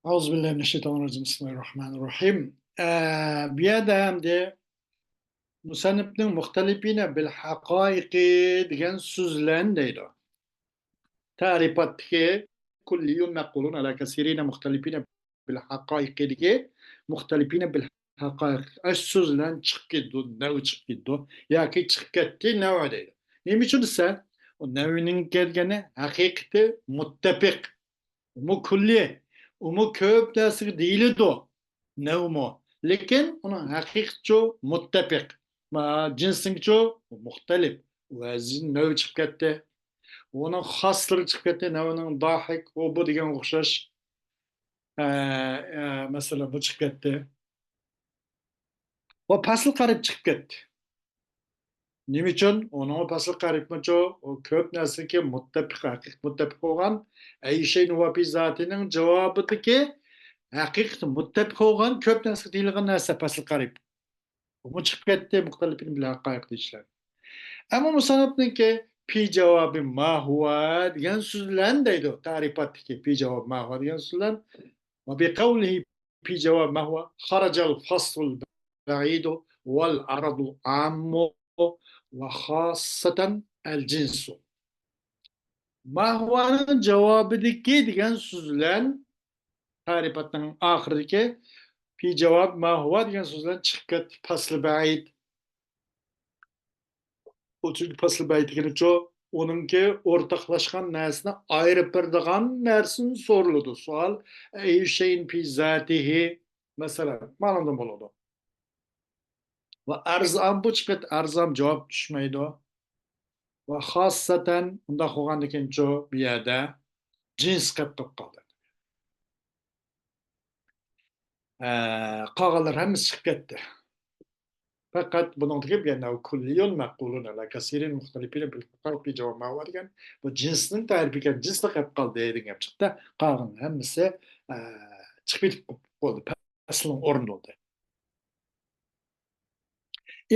Euzubillahimineşşeytanirracim. Bismillahirrahmanirrahim. Bir de musannifning muhtalifine bil haqaiqi degan so'zlarni deydi. Ta'rifatdagi kulliyun maqulun ala kasirina muhtalifina bil haqaiqi degi muhtalifina bil haqaiq. Ash so'zlarni chiqib ketdi, nav chiqib ketdi yoki chiqib ketdi nav deydi. Nima uchun desa, o navining kelgani haqiqati muttafiq. Umu kulli, umu köp narsaga deyiladi. Nevmo. Lekin uni haqiqatcho muttafiq. Ma jinsincho muxtalif. Vazin növ chiqib ketdi. Uni xoslari chiqib ketdi. Navining dohik, o bu degan o'xshash. Masalan, bu chiqib ketdi. Va pasl qarib chiqib ketdi. Nima uchun? Uni pasl qaribmacho o ko'p narsaga muttafiq, haqiq muttafiq bo'lgan Ayshayn va fi zotining javobidagi haqiqat muttafiq bo'lgan ko'p narsa deyilgan narsa pasl qarib. Bu chiqib ketdi muxtalifin bilan haqoiq deyishlar. Ammo musannifniki fi javobi ma huwa degan so'zlarni deydi. Ta'rifatdagi fi javob ma huwa degan so'zlar va bi qawlihi fi javob ma huwa kharaja al-fasl al-ba'id wal aradu ammu va khassatan al-jinsu. Ma huwa'ning javobidagi degan so'zlar ta'rifatning oxiridagi fi javob ma huwa degan so'zlar chiqib ketdi. Fasl ba'id. O çünkü fasl ba'id degenicha onunki o'rtoqlashgan narsani ayirib beradigan narsani so'raladi. Savol ay shayin fi zatihi masalan ma'lum bo'ladi. Va arzam bu chiqib arzam javob tushmaydi. Va xossatan unda qolgandan keyincha bu yerda jins qilib qoldi. Qolganlar hammasi chiqib ketdi. Fakat bunun gibi yani kulliyun maqulun ala kasirin muhtalifine bil farqi cevap var degan bu jinsning tarifiga jinslik qilib qoldi degan gap chiqdi. Qolgan hammasi chiqib ketib qoldi. Aslan o'rin oldi.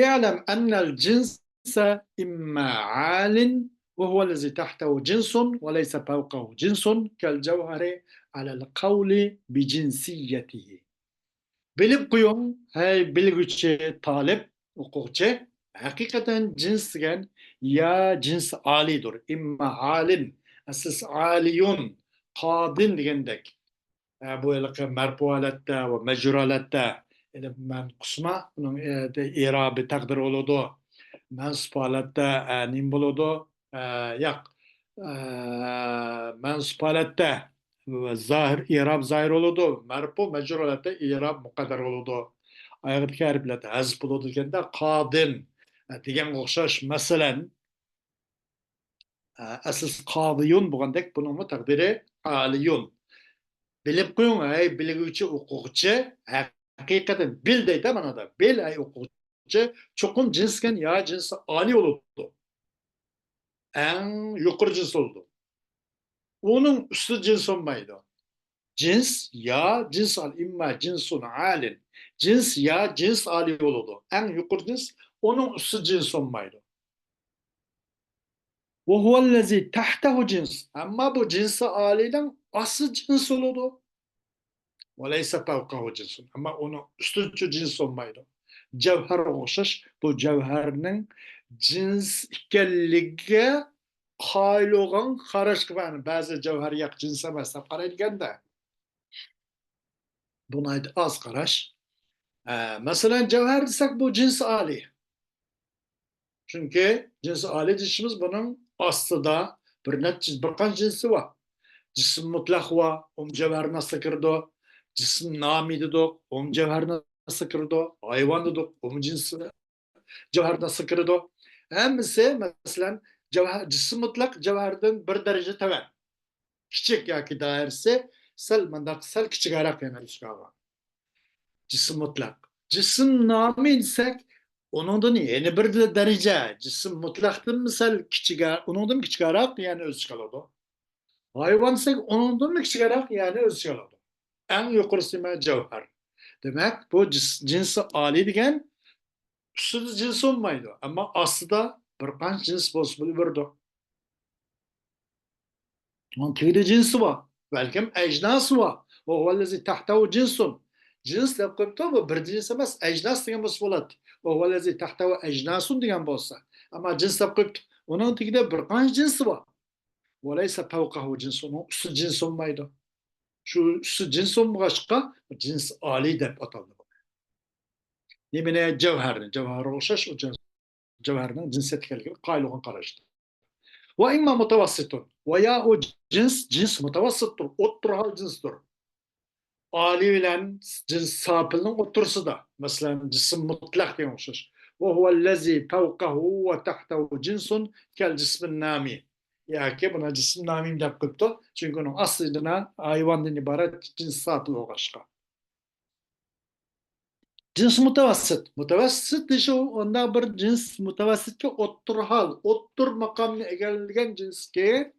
Ya'lam anna al-jinsa imma 'alin wa huwa allazi tahtahu jinsun wa laysa fawqahu jinsun kal jawhari 'ala al-qawli bi jinsiyatihi. Bilip qo'ying, hey bilguvchi talib, o'quvchi, haqiqatan jins degan ya jins olidir. Imma alin, asas aliyun, qodin degandek. Bu yilqi marfu holatda va majrur holatda man qisma uning i'robi taqdir bo'ladi. Mansub holatda nim bo'ladi. Yo'q. Mansub holatda zahir i'rob zahir bo'ladi. Marfu majrur holatda i'rob muqaddar bo'ladi. Oyog'idagi harflarda hazf bo'ladi deganda qodin degan o'xshash masalan asl qodiyun bo'lgandek buning taqdiri aliyun. Bilib qo'ying, ay bilguvchi o'quvchi haqiqatan bil deydi mana da. Bil ay o'quvchi cho'qim jinsgan ya jinsi oliy bo'ladi. Eng yuqori jins bo'ladi. Onun üstü cins olmaydı. Cins ya cins al imma cinsun alin. Cins ya cins ali olurdu. En yukarı cins onun üstü cins olmaydı. Ve huvellezi tahtehu cins. Ama bu cinsi aliden asıl cins olurdu. Ve leyse fevkahu cinsun. Ama onun üstü cins olmaydı. Cevher oluşuş bu cevherinin cins ikellige qayil olgan qarash qilgan ba'zi javhar yo'q jins emas deb qaralganda buni aytib oz qarash. Masalan javhar desak bu jins oliy. Chunki jins oliy deyishimiz buning ostida bir qancha jinsi bor. Jism mutlaq va javhar nasl kirdi. Jism nomi dedik, javhar nasl kirdi. Hayvon dedik, jinsi javhar nasl kirdi. Hammasi masalan cism mutlak cevherden bir derece tevel. Küçük ya ki dairesi sel küçük arak yani üskava. Cism mutlak. Cism namı insek onundan yeni bir derece. Cism mutlaktın misal küçük onundan küçük arak yani öz çıkaladı. Hayvansek onundan mı küçük arak yani öz çıkaladı. En yukarısı mı cevher. Demek bu cinsi ali degen üstüde cins olmaydı. Ama aslında bir qancha jins bo'lsa bo'laverdi. Onun teyde cinsi var. Belki ecnası var. وهو الذي تحته جنس. Cins deb qo'yibdi bu bir cins emas, ajnas degan bo'lsa bo'ladi. وهو الذي تحته أجناس degan bo'lsa. Ammo cins deb qo'yibdi. Uning tagida bir qancha jinsi bor. وليس فوقه جنس. Uning usti jins olmaydi. Shu usti jins olmag'achqa jins oliy deb ataldi. Nemine cevherni, cevher o'xshash o cevherning cinsiyetkeligi qaylig'ini qarashdi. Ve imma mutavassitun. Veya o cins mutavassittur. O'ttirhal cinsdir. Ali bilen cins sapilning o'ttirsida. Masalan, cism mutlaq degan o'xshash. Ve huvellezi fawqahu ve tahtahu cinsun kel cismin nami. Yoki buna cism namim deb qo'yibdi. Chunki uning aslida hayvondan iborat cins sapil o'xshashqa. Cins mutavassit. Mutavassit deşi onda bir cins mutavassitga o'ttirhal, o'ttir maqomni egallagan jinsga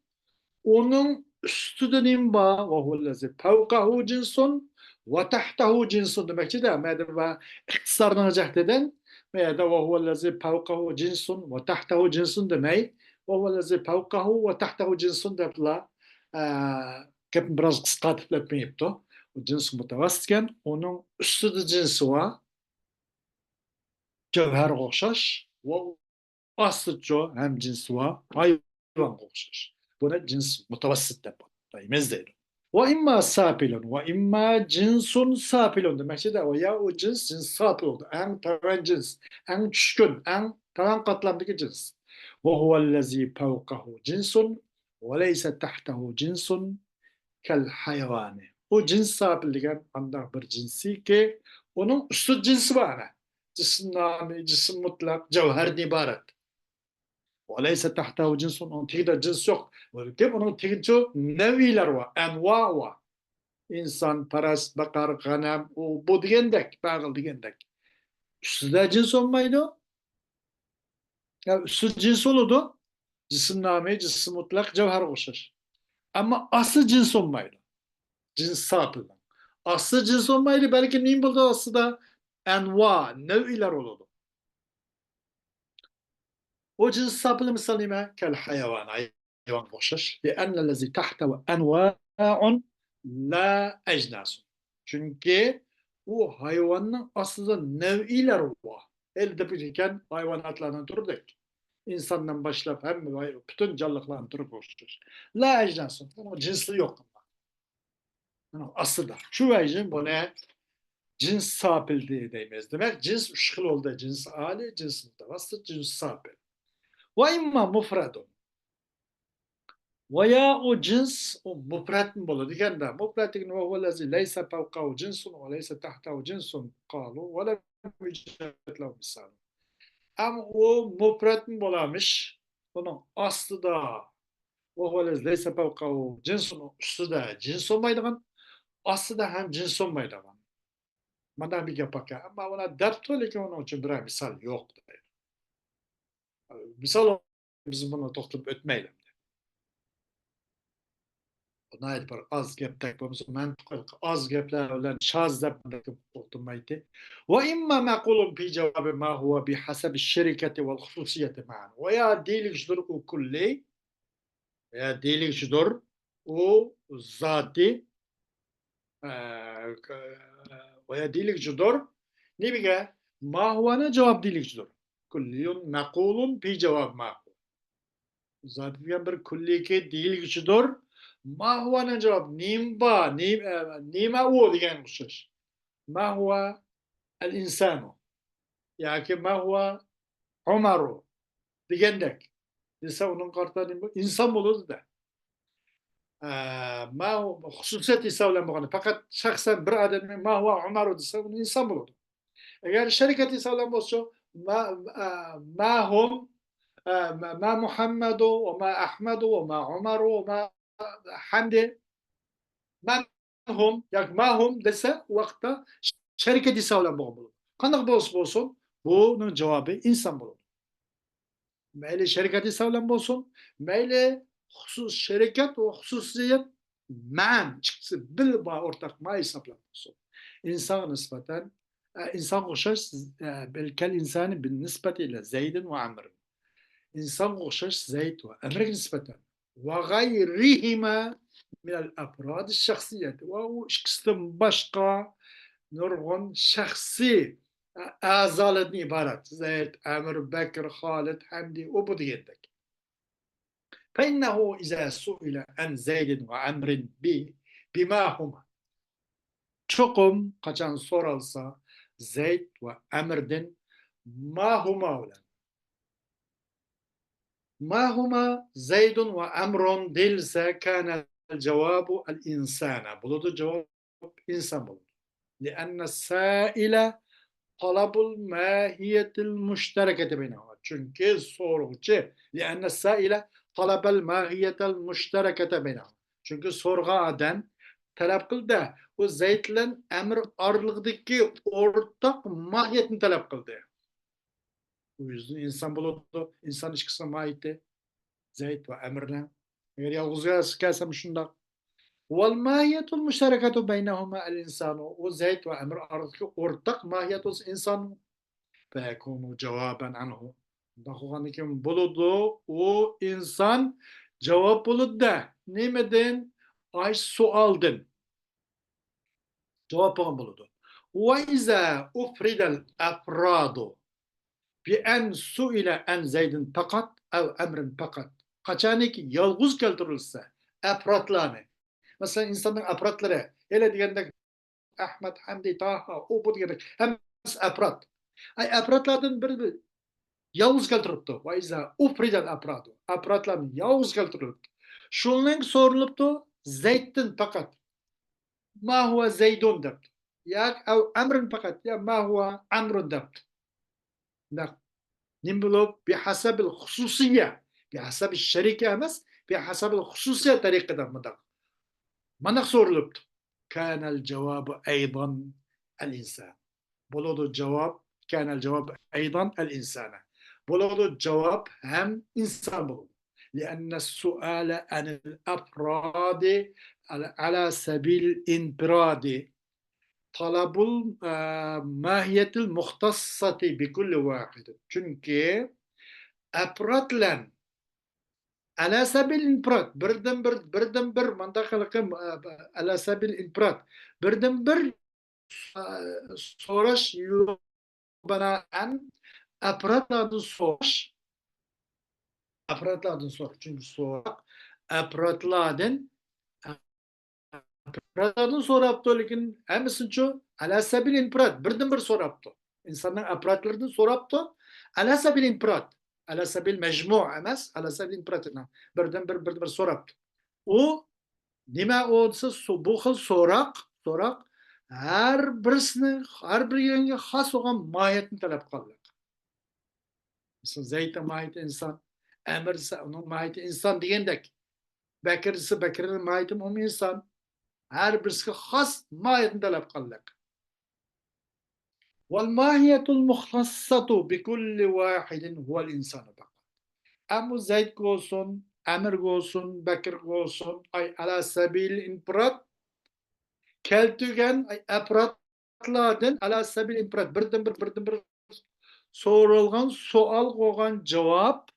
onun üstüden imba ve hullezi fevkahu cinsun ve tahtahu cinsun demekçi de medir ve iktisardan cahdeden veya da ve hullezi fevkahu cinsun ve tahtahu cinsun demey ve hullezi fevkahu ve tahtahu cinsun depla kapın biraz kıskatıp etmeyipti. O cins mutavassitken onun üstüde cinsi var. Cevher o'xshash va aslicha ham jinsi va hayvonga o'xshash. Buni jins mutavassit deb ataymiz deydi. Va imma sapilun va imma jinsun sapilun demakchi-da, ya o jins sapil bo'ldi. Eng tavan jins, eng tushkun, eng tavan qatlamdagi jins. Va huwa allazi fawqahu jinsun va laysa tahtahu jinsun kal hayvani. O jins sapil degan qanday bir jinsiki, onun üstü jinsi var. Cisim nami, cisim mutlak, cevherden ibaret. Öyleyse tahtahu cinsun, onun tigide cins yok. Öyle onun tigide neviler var, enva var. İnsan, paras, bakar, ganem, o bu digendek, bağıl digendek. Üstüde cins olmaydı. Ya üstü cins olurdu. Cisim nami, cisim mutlak, cevher oluşur. Ama aslı cins olmaydı. Cins sapıldı. Aslı cins olmaydı, belki neyim buldu aslında? Enva, nev'iler olurdu. O cins sapılı misalime kel hayvan, hayvan koşuş. Li'ennellezi tahtev enva'un la ecnasun. Çünkü o hayvanın aslında nev'iler var. Elde bilirken hayvanatlardan durduk. İnsandan başlayıp hem bütün canlılardan durup koşuş. La ecnasun. Onun cinsli yok. Aslında. Şu vecin bu ne? Cins sapil diye deyimiz. Demek cins üç yıl oldu. Cins ali, cins mutavassit, cins sapil. Ve imma mufradun. Veya o cins o mufrad mı olur? Diken de mufrad ve huvelezi leyse fevkahu cinsun ve leyse tahtahu cinsun kalu ve lem yücdet lehu misal. Ama o mufrad mı olamış? Onun aslı da ve huvelezi leyse fevkahu cinsun üstü de cins olmaydıgan, aslı da hem cins olmaydıgan. Bana bir yapak ya. Ama ona dert öyle ki onun için bir misal yok. Misal bizim bunu toplayıp ötmeyelim. Buna bir az gap takmamız mantıklı. Az gaplar olan şaz da oturmaydı. Ve imma maqulun fi cevabı ma huwa bihasabi şirketi vel hususiyeti ma'an. Veya değilik şudur o kulli veya değilik şudur o zati veya değilik şudur ne bilge ma huwa'na cevap değilik şudur. Kulliyun maqulun fi cevab ma huwa. Zati bir kulli ki değilik şudur. ما هو نجاوب نيما هو degan o'xshash. ما هو الإنسان yoki ما هو عمر degandek desa uning qarta inson bo'ladi-da. Ma xususiyat hisoblanmagan. Faqat shaxsan bir odamning ma huwa Umar desa uni inson bo'ladi. Agar sharikat hisoblanmasa ma hum ma Muhammadu va ma Ahmadu va ma Umaru va ma Hamdi mahum, yani mahum dese o vakti şirket hisoblanmagan bo'ladi. Qanday bo'lsin, bunun cevabı inson bo'ladi. Mayli şirket hisoblanmasin, mayli xusus şirket ve xususiyet ma'an chiqsa bil va o'rtaq ma hisoblanmasin. İnsan nisbatan insan o'xshash belkal insani bin nisbati ila Zayd va Amr. İnsan o'xshash Zayd va Amr nisbatan va g'ayrihima من الأفراد الشخصية وهو شخصتم باشقا نرغن شخصي أعزال عبارة زيد عمر بكر خالد حمدي وبديتك. فإنه إذا سئل عن زيد وعمر بما هما çokum kaçan sorulsa Zeyd ve Emir'den ma huma ulan. ما هما زيد وأمر دلسا كان الجواب الإنسان بلود الجواب إنسان بلود لأن السائل طلب الماهية المشتركة بينهما çünkü sorucu لأن السائل طلب الماهية المشتركة بينهما çünkü sorga eden talep kıldı o Zeyd'le Emir arlıqdaki ortak mahiyetini talep kıldı. O yüzden insan buludu, insan ilişkisine mahiyeti Zeyd ve Emir'le. Eğer yalnızca sıkarsam şunda والماهية المشتركة بينهما الإنسان وزيد وأمر أرضك ortak mahiyet insan فيكون جوابا عنه. Dahuganikim buludu o insan cevap buludu. Nemeden? Ay sualdın. Cevabını buludu. وإذا أفرد الأفراد بأن سئل عن زيد فقط أو أمر فقط. Kaçanik yalnız keltirilse afratlarını. Mesela insanın afratları. Hele diyende Ahmet, Hamdi, Taha, o bu diyende hepsi afrat. Ay afratlardan biri yalnız keltirildi. Ve izâ ufridel afradu. Afratlarını yalnız keltirildi. Şunun soruluptu Zeyd'in fakat. Ma huve Zeydun dept. Ya emrin fakat. Ya ma huve amrun dept. نملو بحسب الخصوصية بحسب الشركة أمس بحسب الخصوصية طريقة مدق ما نخسر لبت كان الجواب أيضا الإنسان بلود الجواب كان الجواب أيضا الإنسان بلود الجواب هم إنسان بلود لأن السؤال عن الأفراد على سبيل الانفراد طلب الماهية المختصة بكل واحد çünkü أفرادلن على سبيل الانفراد بردن بر منطقة على سبيل الانفراد بردن بر soruş banaen afratladın soruş çünkü sorak afratladın soraptı hemisin ço ala sabil inprat birden bir soraptı insanlar apratlardan soraptı ala sabil inprat ala sabil mecmu emas ala sabil inpratına birden bir soraptı o nima olsa bu xil sorak her birisini her bir yerine has olan mahiyetini talep kıldı. Mesela Zeyd'in mahiyeti insan, Emir ise onun mahiyeti insan diyendek. Bekir ise Bekir'in mahiyeti o insan. Her birisi has mahiyetini talep kıldı. والماهية المختصة بكل واحد هو الإنسان فقط. أما زيد olsun, Emir olsun, Bekir olsun, ay ala sebil infrat keltügen ay apratladın ala sebil infrat birden bir sorulgan sual koygan cevap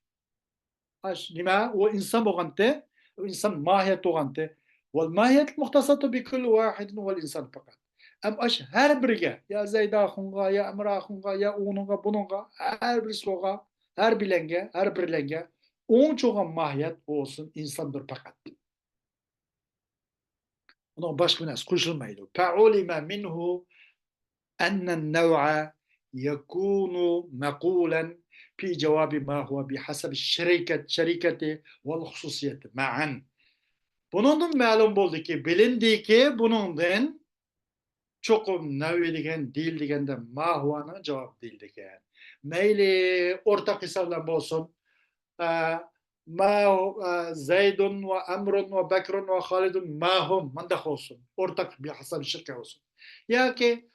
nima o insan bo'lganda o insan mahiyet bo'lganda والماهية المختصة بكل واحد هو الإنسان فقط. أم أش her biriga ya Zeyda xunga ya Emra xunga ya onunga bununga her bir soğa her bilenge her birlenge on çoğun mahiyet olsun insandır fakat. Onun başka bir nas koşulmaydı. فعلم منه أن النوع يكون مقولا في جواب ما هو بحسب şeriketi والخصوصية معا. Bunun ma'lum oldu ki, bilindi ki bunun çokum nevi degen, değil degende mahuanın cevap değil degen. Meyli ortak hesaplan olsun. Ma Zeydun ve Emrun ve Bekrun ve Halidun mahum mandak olsun. Ortak bir hasab şirke olsun. Ya ki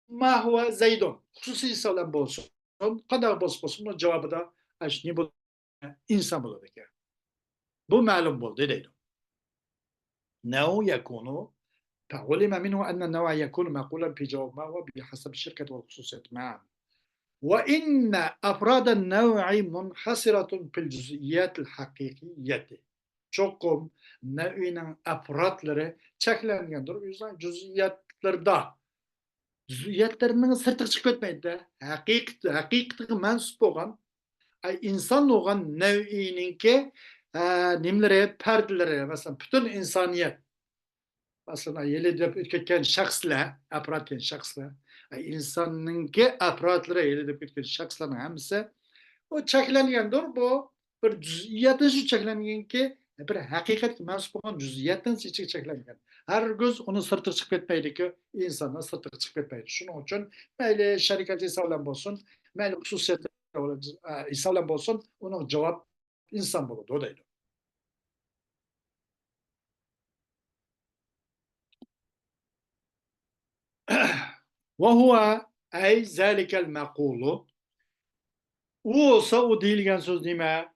ma huve Zeydun. Hususi hesaplan olsun. Kadar olsun. Cevabı da ne bu insan bulur degen. Bu ma'lum oldu değil. أنه يكون فعلم منه أن النوع يكون معقولا في جواب ما هو بحسب الشركة والخصوصيات معا وإن أفراد النوع منحصرة في الجزئيات الحقيقية çokum nevinin afratları çeklengendir. O yüzden cüziyatlarda cüziyatlarının sırtı çıkıp etmeydi. Hakikati mensup olan insan olan nev'ininki nimlere, perdelere, mesela bütün insaniyet aslında yeli de ketken şahslar, afratken şahslar, insanınki afratlara yeli de ketken şahsların hemsi o çeklengendir. Bu bir cüziyatın şu çeklengenki bir hakikat mensup olan cüziyatın içi çeklengen. Her göz onu sırtı çıkıp etmeydi ki insanlar sırtı çıkıp etmeydi. Şunun için meyli şerikati sağlam olsun, meyli hususiyeti sağlam olsun, onun cevap insan bulur. O değil. وهو أي ذلك المقول o olsa o değilgen söz nime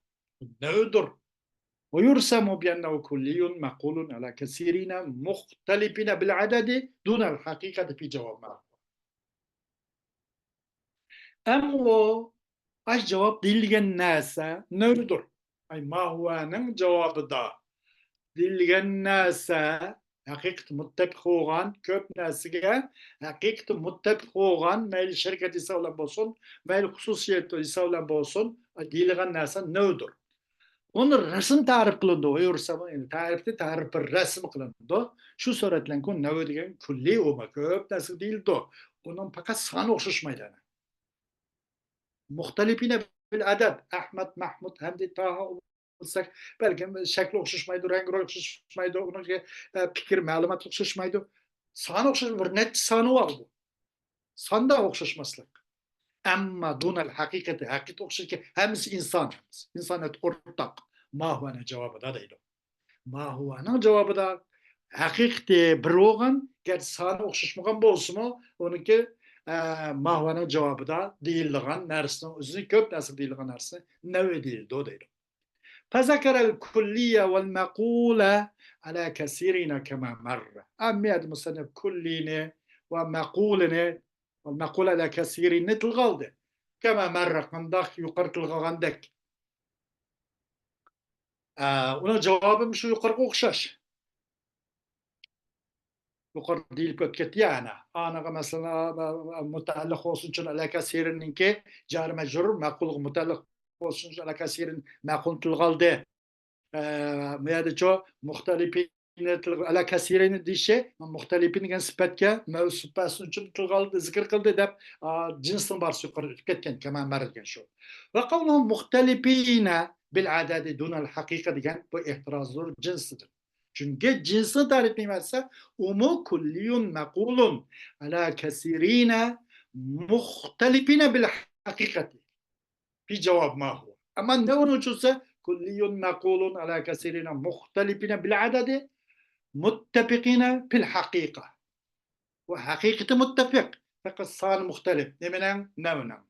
nedir? ويرسم بأنه كلي معقول على كثيرين مختلفين بالعدد دون الحقيقة في جوابها. أما o ay cevap değilgen neyse nedir? Ay mahuanın cevabı da değilgen neyse hakikat muttefik olan köp nesige hakikat muttefik olan meyli şirketi sağlam olsun meyli hususiyeti sağlam olsun değilgen neyse nedir? Onun resim tarif kılındı. O yorsama tarifte tarif bir resim kılındı. Şu suretlen kun ne ödegen külli olma köp nasıl değildi. Onun fakat sana okşuşmaydı. Muhtelifine bil adab. Ahmet, Mahmud, Hamdi, Taha olsak belki şekli okşuşmaydı, rengi okşuşmaydı, onun fikir, malumat okşuşmaydı. Sana okşuşmaydı. Bir net sanı var bu. Sanda okşuşmaslık. Ama dunal hakikati, hakikat okşuşki hemisi insan. İnsaniyet ortak. Mahvana cevabı da değil. Mahvanın cevabı da hakikati bir oğan gerçi sana okşuşmagan bolsunmu onunki mahvanın cevabı da değildiğin nersinin özünü köp nasıl değildiğin nersinin nevi değildi o değil. فذكر الكلية والمقولة على كثيرين كما مر. أمياد مصنف كليني ومقولني والمقولة على كثيرين تلغالد كما مر قندق يقرت الغاندك. Ona cevabım şu yukarı okşaş. Yukarı değil pötket yani. Ana mesela mutallık olsun için ala kasirin ki car mecrur makul mutallık olsun için ala kasirin makul tulgaldı. Meyade ço muhtelifin ala kasirin dişe muhtelifin gen spetke mevsupasın için tulgaldı zikir kıldı dep cinsin var yukarı ketken keman mergen şu. Ve kavluhum muhtelifine bil adadi dunal hakika diyen bu ihtirazdır cinsidir. Çünkü cinsi tarif etmezse umu kulliyun mekulun ala kesirine muhtelifine bil hakikati. Bir cevap ma huwa. Ama ne onun uçursa kulliyun mekulun ala kesirine muhtelifine bil adadi muttefikine bil hakika. Ve hakikati muttefik. Fakat sağ muhtelif. Ne menen ne menen.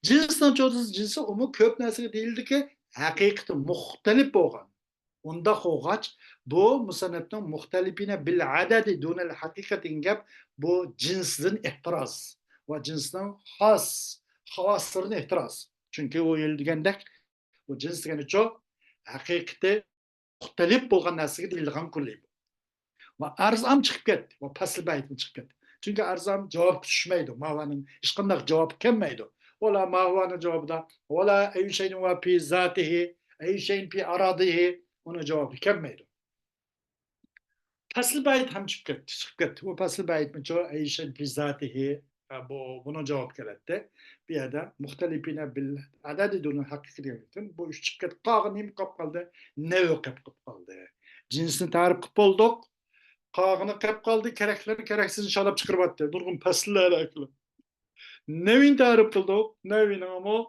Cinsin çoğusu cinsi umu köp nesli değildi ki hakikati muhtelif olgan. Onda hoğaç bu musanneften muhtelifine bil adedi dunel hakikatin gap bu cinsin ihtiraz ve cinsin hasların ihtiraz. Çünkü o yeldigendek bu cins degeni çok hakikati muhtelif bolgan narsaga deyilgan kulli. Ve arzam çıkıp ketdi. Ve pasıl baytım çıkıp ketdi. Çünkü arzam cevap düşmeydi. Mahvanın hiç qandaq cevap kelmeydi. Ola mahvanın cevabı da ola ey şeyin ve pi zatihi ey şeyin pi aradihi ona cevabı kelmeydi. Pasıl bayt ham çıkıp ketdi. Bu pasıl bayt mi çoğu ey şeyin pi zatihi buna cevap keledi. Bir yerde muhtelifine bil adedi dunun hakiki diyelim. Bu üç çıkıp ketdi. Qağın im qap kaldı. Ne yok qap kaldı. Cinsini tarif qıp olduk. Qağını qap kaldı. Kereklerini kereksiz çalıp çıkırıp attı. Nurgun pasılla alakalı. Nevin tarif kıldık. Nevin ama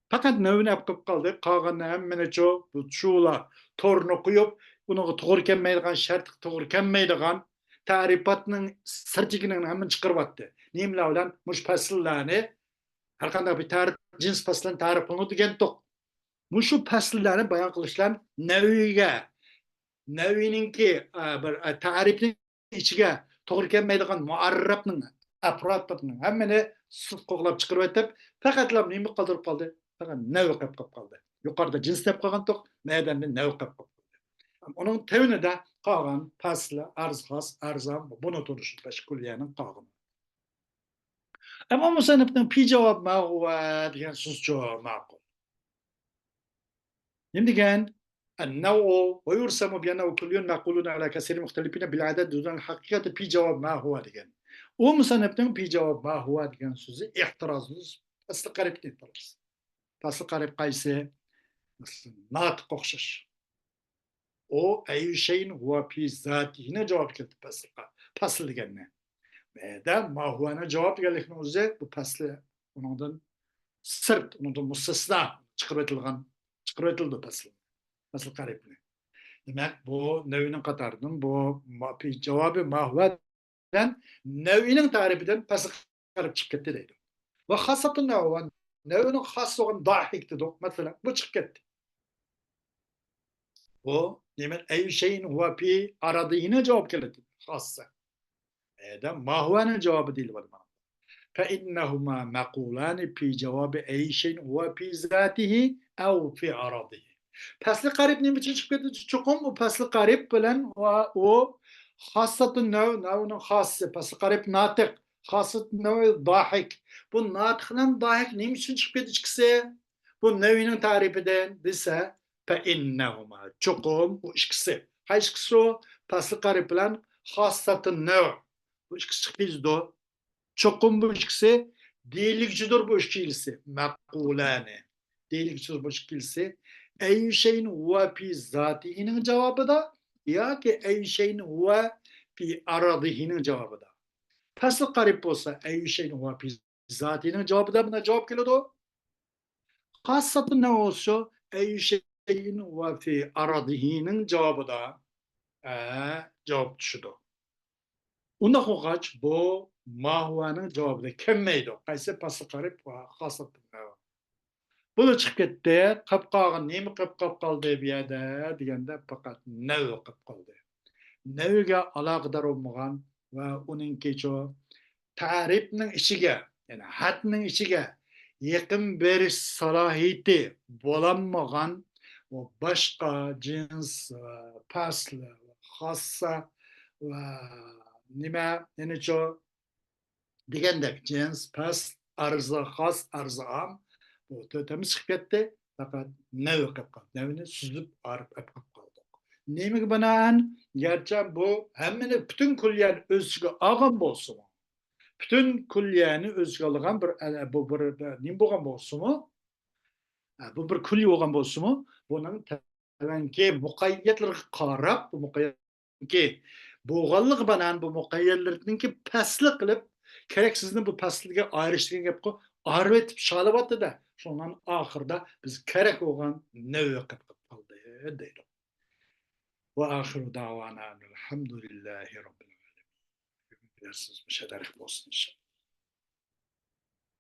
fakat nevin yapıp kaldı. Qağını hemmene çoğu bu çuğla torunu kuyup bunu toğır kelmeydiğen şart toğır kelmeydiğen tarifatının sırtıkının hemen çıkırıp attı. Nimle olan muş pasıllarını herkanda bir tarif cins pasıllarını tarif kılını digen tok. Muşu pasıllarını bayan kılışlan neviye nevininki bir tarifin içige toğır kelmeydiğen muarrabının apratının hemmene sırt qoğlap çıkırıp etip faqatlam nimi kaldırıp kaldı. Fakat nevi qap kaldı. Yukarıda cins dep kalgan tok. Neden nevi qap kaldı. Onun tevini de kalan paslı, arzhas, arzam, bunu turuşu peşkulliyenin kağını. Ama musanıfın pi cevap ma huwa diyen söz çok makul. Şimdi gen النوع ويرسم بأنه كل معقول على كثير مختلفين بالعدد دون الحقيقة في جواب ما هو ديген. O musanıfın في جواب ما هو diyen sözü ihtirazımız aslı garip değil. Aslı garip kayse natık okşaş. O ey şeyin huwa fi zatine cevap geldi paslı digenine. Ve de ma huwa'na cevap gelikne uze bu paslı onundan sırt, onundan mustasna çıkarıp etildi paslı. Paslı garipli. Demek bu nevinin katarının bu cevabı mahveden nevinin tarifinden pası karıp çıkıp gitti deydi. Ve hasatın nevinin has olan dahikti de mesela bu çıkıp gitti. O demek ey şeyin huwa fi aradığına cevap geldi. Hassa. Mahvanın cevabı değil bu. فإنهما مقولان في جواب أي شيء هو في ذاته أو في عرضه. Paslı garip ne için çıkıyor? Çokum bu paslı garip bilen o hasatın nev'nin hası. Paslı garip natık. Hasat nev'i dahik. Bu natıkla dahik ne için çıkıyor? Çıksa bu nev'inin tarifinden dese فإنهما çokum bu ikisi. Hangi ikisi o? Paslı garip bilen hasatın nev'i. Bu ikisi çıkıyor. Çokum bu ikisi değilikçidir bu ikisi. Makulane. Değilikçidir bu ikisi. Ey şeyin huve fi zatihinin cevabı da ya ki ey şeyin huve fi aradihinin cevabı da. Nasıl garip olsa ey şeyin huve fi zatihinin cevabı da buna cevap geliyordu. Hassatı ne olsa ey şeyin huve fi aradihinin cevabı da cevap düşüdü. Onda hoğaç bu mahuanın cevabı da kemmeydi. Kayse pası garip ve hassatı ne var. Bunu çıkıp gitti, kapqağın nemi qıp kaldı bir yerde degende fakat nevi qıp kaldı. Neviga alaqadar olmagan ve onunki ço tarifning içige, yani hatning içige yaqin beriş salahiyeti bolanmagan ve başka cins, pasl, hassa ve nima yani ço degende cins, pas, arza, has, arza am bu tötemiz çıkıp gitti. Fakat nevi qıp kaldı. Nevini süzüp arıp qıp kaldı. Neymek banaen gerçi bu hemmini bütün kulliyen özgü ağam bolsun. Bütün kulliyeni özgü alğan bir bu bir nim bolğan bolsun. Bu bir kulli bolğan bolsun. Bunun tabanki muqayyetleri qarab bu muqayyetki boğanlık banaen bu muqayyetlerninki pasli qilib kereksizni bu pasliga ayrıştırgan gap qo arıp etip şalab atdı da şondan ahırda biz kerek bolğan nevi qıp qaldı deydi. وآخر دعوانا أن الحمد لله رب العالمين. Bilirsiniz, bir şeyler olsun inşallah.